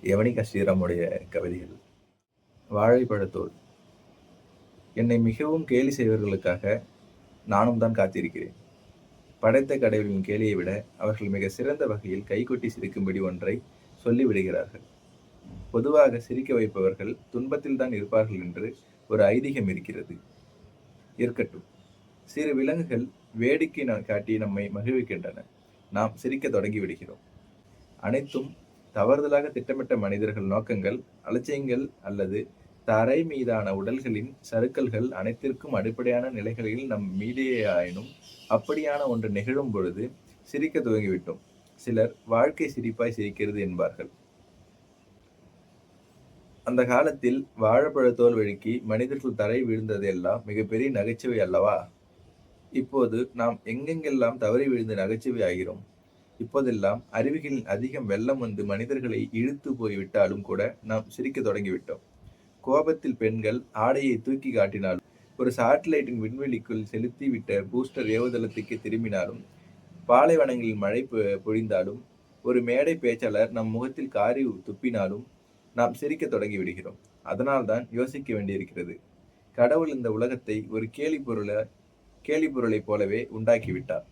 யவனிகா ஸ்ரீராமுடைய கவிதைகள். வாழைப்பழத்தோல். என்னை மிகவும் கேலி செய்வர்களுக்காக நானும் தான் காத்திருக்கிறேன். படைத்த கடவுளின் கேலியை விட அவர்கள் மிக சிறந்த வகையில் கைகொட்டி சிரிக்கும்படி ஒன்றை சொல்லிவிடுகிறார்கள். பொதுவாக சிரிக்க வைப்பவர்கள் துன்பத்தில் தான் இருப்பார்கள் என்று ஒரு ஐதீகம் இருக்கிறது. இருக்கட்டும். சிறு விலங்குகள் வேடிக்கை காட்டி நம்மை மகிழ்விக்கின்றன. நாம் சிரிக்க தொடங்கி விடுகிறோம். அனைத்தும் தவறுதலாக திட்டமிட்ட மனிதர்கள் நோக்கங்கள், அலட்சியங்கள் அல்லது தரை மீதான உடல்களின் சறுக்கல்கள் அனைத்திற்கும் அடிப்படையான நிலைகளில் நம் மீதேயாயினும் அப்படியான ஒன்று நிகழும் பொழுது சிரிக்க துவங்கிவிட்டோம். சிலர் வாழ்க்கை சிரிப்பாய் சிரிக்கிறது என்பார்கள். அந்த காலத்தில் வாழைப்பழத்தோல் வழுக்கி மனிதர்கள் தரை வீழ்ந்தது எல்லாம் மிகப்பெரிய நகைச்சுவை அல்லவா? இப்போது நாம் எங்கெங்கெல்லாம் தவறி விழுந்து நகைச்சுவை ஆகிறோம். இப்போதெல்லாம் அருவிகளின் அதிகம் வெள்ளம் வந்து மனிதர்களை இழுத்து போய்விட்டாலும் கூட நாம் சிரிக்க தொடங்கிவிட்டோம். கோபத்தில் பெண்கள் ஆடையை தூக்கி காட்டினாலும், ஒரு சாட்டிலைட்டின் விண்வெளிக்குள் செலுத்தி விட்ட பூஸ்டர் ஏவுதளத்துக்கு திரும்பினாலும், பாலைவனங்களில் மழை பொழிந்தாலும், ஒரு மேடை பேச்சாளர் நம் முகத்தில் காரி துப்பினாலும் நாம் சிரிக்க தொடங்கி விடுகிறோம். அதனால்தான் யோசிக்க வேண்டியிருக்கிறது. கடவுள் இந்த உலகத்தை ஒரு கேலி பொருளைப் போலவே உண்டாக்கிவிட்டார்.